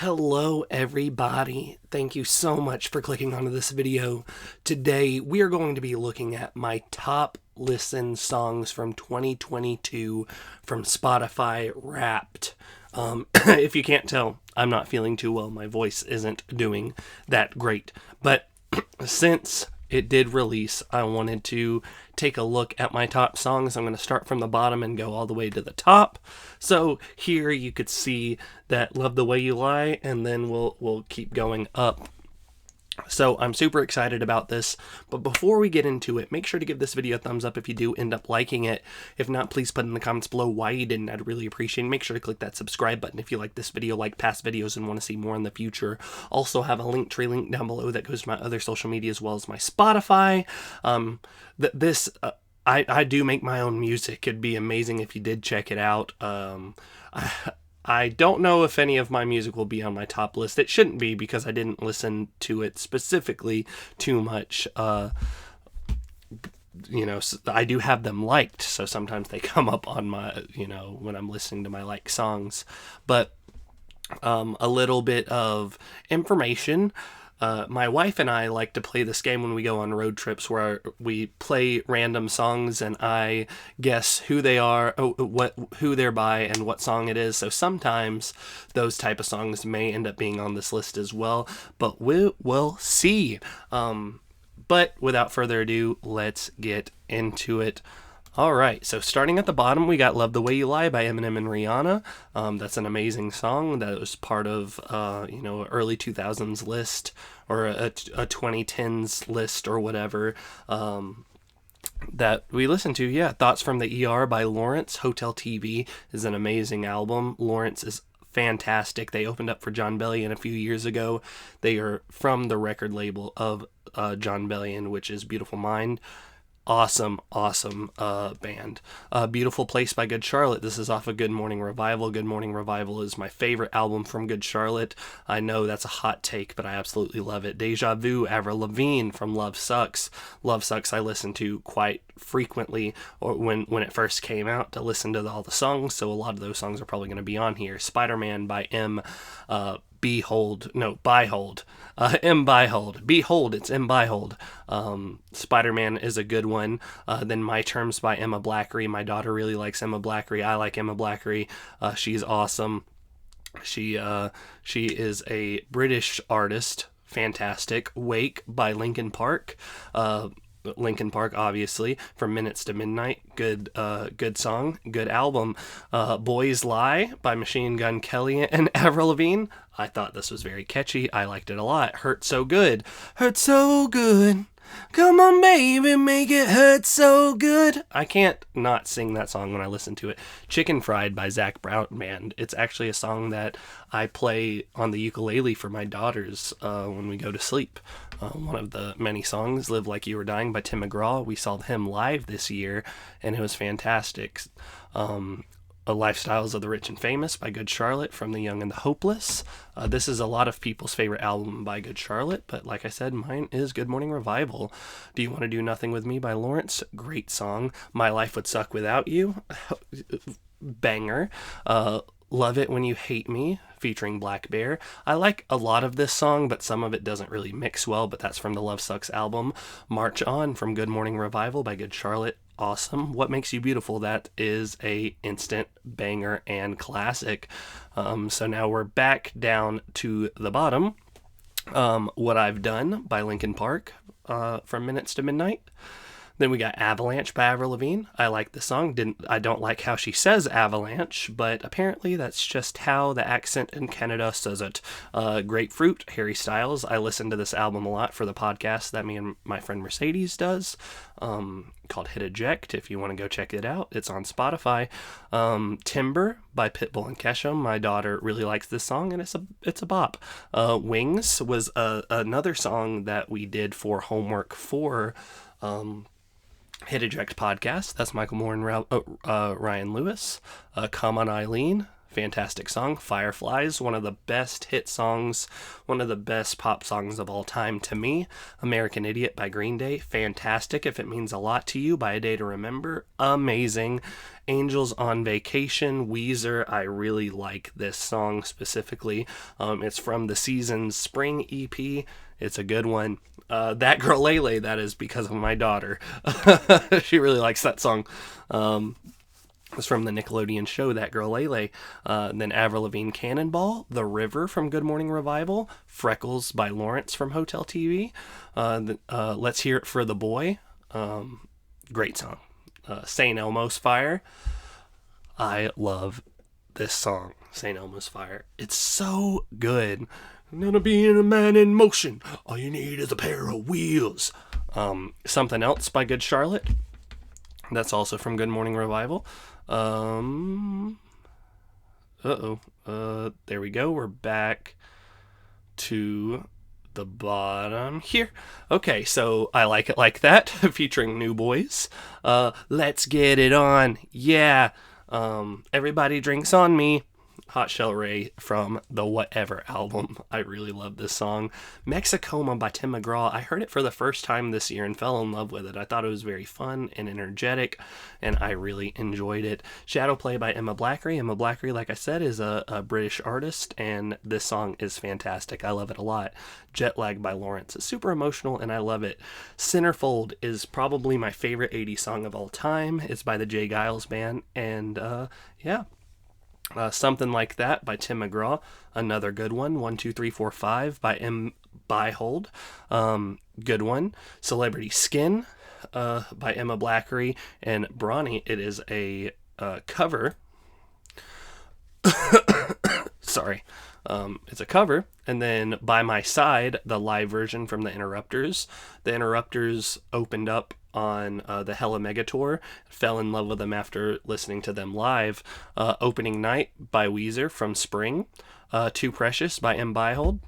Hello everybody. Thank you so much for clicking onto this video. Today we are going to be looking at my top listened songs from 2022 from Spotify Wrapped. If you can't tell, I'm not feeling too well. My voice isn't doing that great. But since it did release, I wanted to take a look at my top songs. I'm going to start from the bottom and go all the way to the top. So here you could see that Love the Way You Lie, and then we'll keep going up. So I'm super excited about this, but before we get into it, make sure to give this video a thumbs up if you do end up liking it. If not, please put in the comments below why you didn't. I'd really appreciate it. Make sure to click that subscribe button if you like this video, like past videos, and want to see more in the future. Also have a Linktree link down below that goes to my other social media as well as my Spotify. I do make my own music. It'd be amazing if you did check it out. I don't know if any of my music will be on my top list. It shouldn't be because I didn't listen to it specifically too much. I do have them liked, so sometimes they come up on my, when I'm listening to my like songs. But a little bit of information. My wife and I like to play this game when we go on road trips where we play random songs and I guess who they are, who they're by, and what song it is. So sometimes those type of songs may end up being on this list as well, but we will see. But without further ado, let's get into it. All right, so starting at the bottom, we got Love the Way You Lie by Eminem and Rihanna. That's an amazing song that was part of, early 2000s list or a 2010s list or whatever that we listened to. Yeah, Thoughts from the ER by Lawrence. Hotel TV is an amazing album. Lawrence is fantastic. They opened up for Jon Bellion a few years ago. They are from the record label of Jon Bellion, which is Beautiful Mind. Awesome band. Beautiful Place by Good Charlotte. This is off of Good Morning Revival. Good Morning Revival is my favorite album from Good Charlotte. I know that's a hot take, but I absolutely love it. Deja Vu, Avril Lavigne from Love Sucks. Love Sucks I listened to quite frequently, or when it first came out, to listen to all the songs, so a lot of those songs are probably going to be on here. Spider-Man by Byhold. Behold, it's M. Byhold. Spider-Man is a good one. Then My Terms by Emma Blackery. My daughter really likes Emma Blackery. I like Emma Blackery. She's awesome. She is a British artist. Fantastic. Wake by Linkin Park. Linkin Park, obviously, From Minutes to Midnight. Good song, good album. Boys Lie by Machine Gun Kelly and Avril Lavigne. I thought this was very catchy. I liked it a lot. Hurt So Good. Hurt so good. Come on, baby, make it hurt so good. I can't not sing that song when I listen to it. Chicken Fried by Zac Brown Band. It's actually a song that I play on the ukulele for my daughters when we go to sleep. One of the many songs, Live Like You Were Dying by Tim McGraw. We saw him live this year, and it was fantastic. Lifestyles of the Rich and Famous by Good Charlotte, From the Young and the Hopeless. This is a lot of people's favorite album by Good Charlotte, but like I said, mine is Good Morning Revival. Do You Want to Do Nothing With Me by Lawrence? Great song. My Life Would Suck Without You. Banger. Love It When You Hate Me, featuring Black Bear. I like a lot of this song, but some of it doesn't really mix well, but that's from the Love Sucks album. March On from Good Morning Revival by Good Charlotte. Awesome. What Makes You Beautiful? That is a instant banger and classic. So now we're back down to the bottom. What I've Done by Linkin Park, From Minutes to Midnight. Then we got Avalanche by Avril Lavigne. I like the song. I don't like how she says avalanche, but apparently that's just how the accent in Canada says it. Grapefruit, Harry Styles. I listen to this album a lot for the podcast that me and my friend Mercedes does, called Hit Eject. If you want to go check it out, it's on Spotify. Timber by Pitbull and Kesha. My daughter really likes this song, and it's a bop. Wings was another song that we did for homework for Hit Eject podcast. That's Michael Moore and Ryan Lewis. Come On Eileen, fantastic song. Fireflies, one of the best hit songs, one of the best pop songs of all time to me. American Idiot by Green Day, fantastic. If It Means a Lot to You by A Day to Remember, amazing. Angels on Vacation, Weezer, I really like this song specifically. It's from the Season's Spring EP. It's a good one. That Girl Lele, that is because of my daughter. She really likes that song. It's from the Nickelodeon show, That Girl Lele. Then Avril Lavigne, Cannonball. The River from Good Morning Revival. Freckles by Lawrence from Hotel TV. Let's Hear It for the Boy. Great song. St. Elmo's Fire. I love this song, St. Elmo's Fire. It's so good. I'm gonna be a man in motion. All you need is a pair of wheels. Something Else by Good Charlotte. That's also from Good Morning Revival. There we go. We're back to the bottom here. Okay, so I Like It Like That, featuring New Boys. Let's Get It On. Yeah. Everybody Drinks on Me. Hot Shell Ray from the Whatever album. I really love this song. Mexicoma by Tim McGraw. I heard it for the first time this year and fell in love with it. I thought it was very fun and energetic, and I really enjoyed it. Shadow Play by Emma Blackery. Emma Blackery, like I said, is a British artist, and this song is fantastic. I love it a lot. Jet Lag by Lawrence. It's super emotional, and I love it. Centerfold is probably my favorite 80s song of all time. It's by the Jay Giles Band, and yeah. Something Like That by Tim McGraw, another good one. 1, 2, 3, 4, 5 by M. Byhold, good one. Celebrity Skin by Emma Blackery and Bronny. It is a cover. Sorry. It's a cover. And then By My Side, the live version from the Interrupters. The Interrupters opened up on the Hella Mega Tour. Fell in love with them after listening to them live. Opening Night by Weezer from Spring. Too Precious by M. Byhold.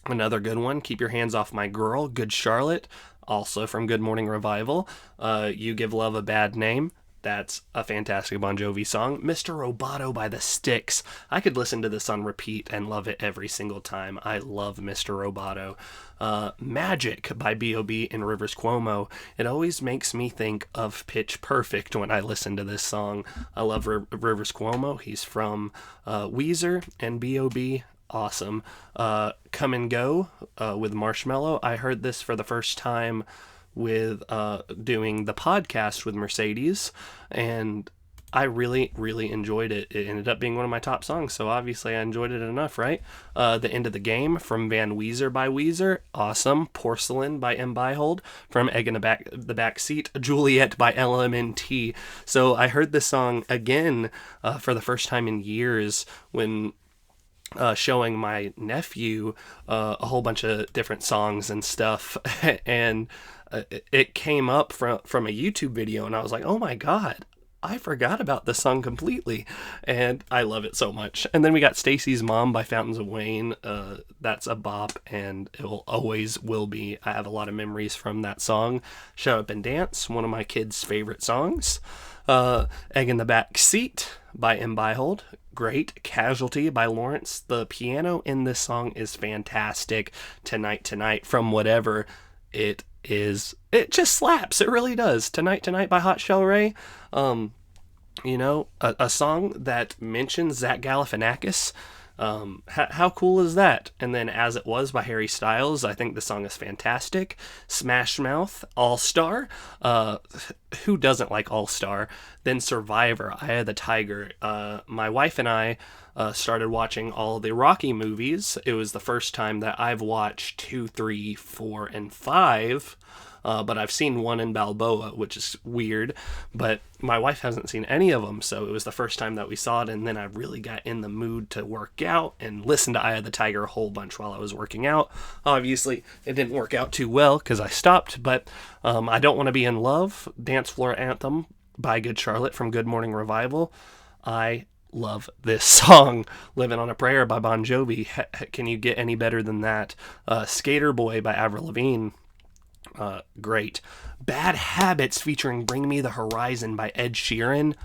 Another good one. Keep Your Hands Off My Girl, Good Charlotte, also from Good Morning Revival. You Give Love a Bad Name. That's a fantastic Bon Jovi song. Mr. Roboto by The Styx. I could listen to this on repeat and love it every single time. I love Mr. Roboto. Magic by B.O.B. and Rivers Cuomo. It always makes me think of Pitch Perfect when I listen to this song. I love Rivers Cuomo. He's from Weezer and B.O.B. Awesome. Come and Go with Marshmello. I heard this for the first time with doing the podcast with Mercedes, and I really, really enjoyed it. It ended up being one of my top songs, so obviously I enjoyed it enough, right? The End of the Game from Van Weezer by Weezer. Awesome. Porcelain by M. Byhold from Egg in the Back Seat. Juliet by LMNT. So I heard this song again for the first time in years when showing my nephew a whole bunch of different songs and stuff, and it came up from a YouTube video, and I was like, oh my god, I forgot about this song completely, and I love it so much. And then we got Stacy's Mom by Fountains of Wayne. That's a bop, and it always will be. I have a lot of memories from that song. Shut Up and Dance, one of my kids' favorite songs. Egg in the Back Seat by M. Byhold. Great. Casualty by Lawrence. The piano in this song is fantastic. Tonight from Whatever. It just slaps. It really does. Tonight by Hot Shell Ray. A song that mentions Zach Galifianakis. How cool is that? And then As It Was by Harry Styles. I think the song is fantastic. Smash Mouth, All Star. Who doesn't like All Star? Then Survivor, Eye of the Tiger. My wife and I started watching all the Rocky movies. It was the first time that I've watched 2, 3, 4, and 5. But I've seen one in Balboa, which is weird, but my wife hasn't seen any of them, so it was the first time that we saw it, and then I really got in the mood to work out and listen to Eye of the Tiger a whole bunch while I was working out. Obviously, it didn't work out too well because I stopped, but I Don't Want to Be in Love, Dance Floor Anthem by Good Charlotte from Good Morning Revival. I love this song. Living on a Prayer by Bon Jovi. Can you get any better than that? Skater Boy by Avril Lavigne. Great. Bad Habits featuring Bring Me the Horizon by Ed Sheeran.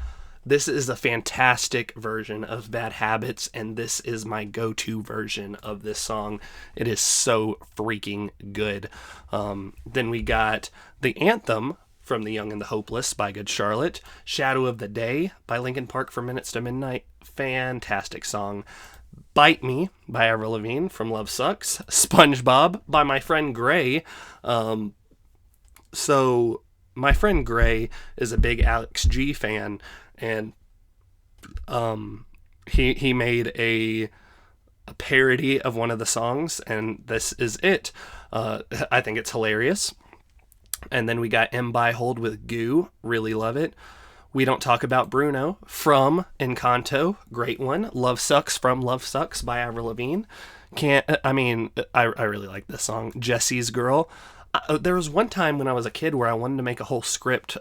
This is a fantastic version of Bad Habits, and this is my go-to version of this song. It is so freaking good. Then we got the anthem from The Young and the Hopeless by Good Charlotte. Shadow of the Day by Linkin Park from Minutes to Midnight. Fantastic song. Bite Me by Avril Lavigne from Love Sucks. SpongeBob by my friend Gray. So my friend Gray is a big Alex G fan, and he made a parody of one of the songs, and this is it. I think it's hilarious. And then we got M by Hold with Goo. Really love it. We Don't Talk About Bruno from Encanto. Great one. Love Sucks from Love Sucks by Avril Lavigne. I really like this song. Jesse's Girl. There was one time when I was a kid where I wanted to make a whole script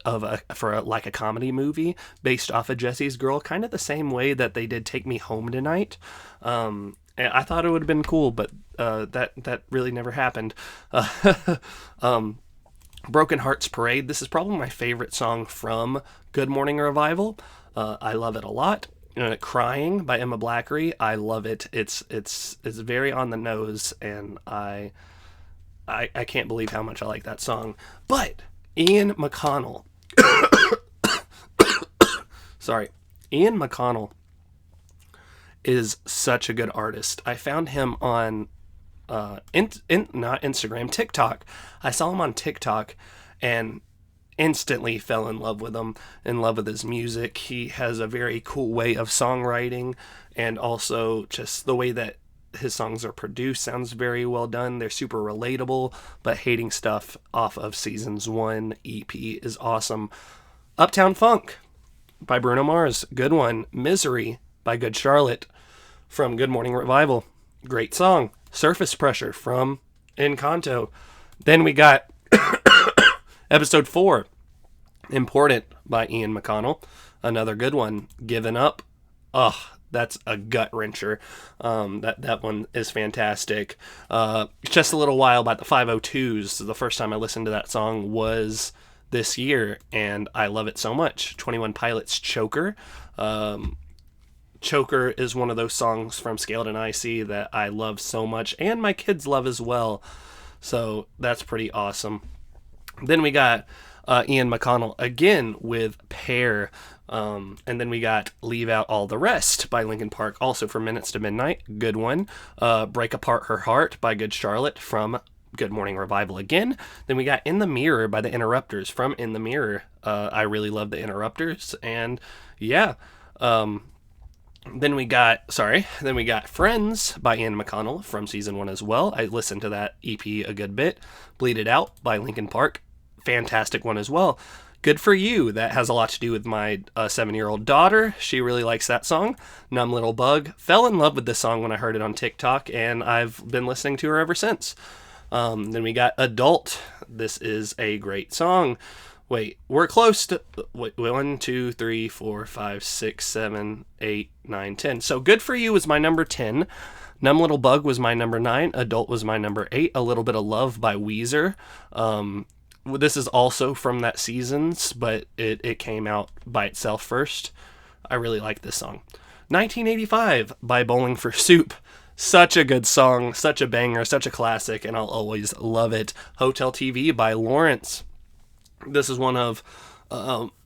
for a comedy movie based off of Jesse's Girl, kind of the same way that they did Take Me Home Tonight. And I thought it would have been cool, but that really never happened. Broken Hearts Parade. This is probably my favorite song from Good Morning Revival. I love it a lot. Crying by Emma Blackery. I love it. It's very on the nose, and I can't believe how much I like that song. But Ian McConnell. Sorry. Ian McConnell is such a good artist. I found him on not Instagram, TikTok. I saw him on TikTok and instantly fell in love with him, in love with his music. He has a very cool way of songwriting, and also just the way that his songs are produced sounds very well done. They're super relatable, but Hating Stuff off of Seasons 1 EP is awesome. Uptown Funk by Bruno Mars, good one. Misery by Good Charlotte from Good Morning Revival, great song. Surface Pressure from Encanto. Then we got episode 4, Important by Ian McConnell, another good one. Given Up. Ugh, that's a gut wrencher. That one is fantastic. Just a little while about the 502s. The first time I listened to that song was this year, and I love it so much. 21 Pilots' Choker. Choker is one of those songs from Scaled and Icy that I love so much, and my kids love as well. So that's pretty awesome. Then we got Ian McConnell again with Pear. And then we got Leave Out All the Rest by Linkin Park, also from Minutes to Midnight. Good one. Break Apart Her Heart by Good Charlotte from Good Morning Revival again. Then we got In the Mirror by the Interrupters from In the Mirror. I really love the Interrupters. And yeah. Then we got Friends by Ian McConnell from season 1 as well. I listened to that EP a good bit. Bleed It Out by Linkin Park. Fantastic one as well. Good For You. That has a lot to do with my 7-year-old daughter. She really likes that song. Numb Little Bug. Fell in love with this song when I heard it on TikTok, and I've been listening to her ever since. Then we got Adult. This is a great song. Wait, we're close to 1, 2, 3, 4, 5, 6, 7, 8, 9, 10. So Good For You was my number 10. Numb Little Bug was my number 9. Adult was my number 8. A Little Bit of Love by Weezer. This is also from that Seasons, but it came out by itself first. I really like this song. 1985 by Bowling for Soup. Such a good song, such a banger, such a classic, and I'll always love it. Hotel TV by Lawrence. This is one of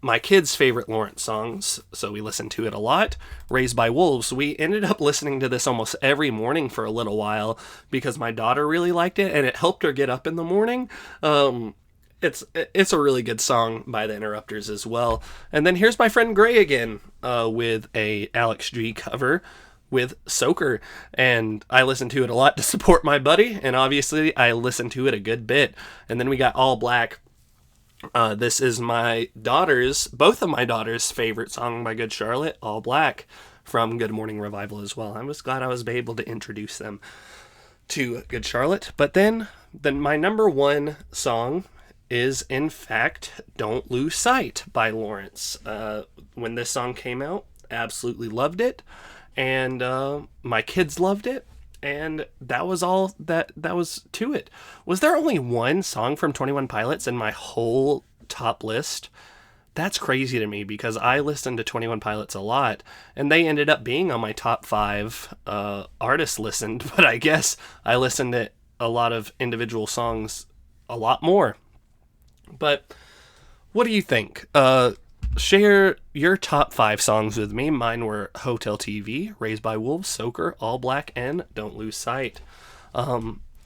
my kids' favorite Lawrence songs, so we listen to it a lot. Raised by Wolves. We ended up listening to this almost every morning for a little while because my daughter really liked it, and it helped her get up in the morning. It's a really good song by the Interrupters as well. And then here's my friend Gray again with a Alex G cover with Soaker, and I listen to it a lot to support my buddy, and obviously I listen to it a good bit. And then we got All Black. This is both of my daughters' favorite song by Good Charlotte, All Black, from Good Morning Revival as well. I was glad I was able to introduce them to Good Charlotte. But then my number 1 song is, in fact, Don't Lose Sight by Lawrence. When this song came out, absolutely loved it, and my kids loved it. And that was all that was to it. Was there only one song from 21 Pilots in my whole top list That's crazy to me because I listened to 21 Pilots a lot, and they ended up being on my top 5 artists listened, but I guess I listened to a lot of individual songs a lot more. But what do you think? Share your top 5 songs with me. Mine were Hotel TV, Raised by Wolves, Soaker, All Black, and Don't Lose Sight.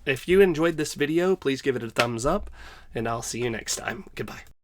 If you enjoyed this video, please give it a thumbs up, and I'll see you next time. Goodbye.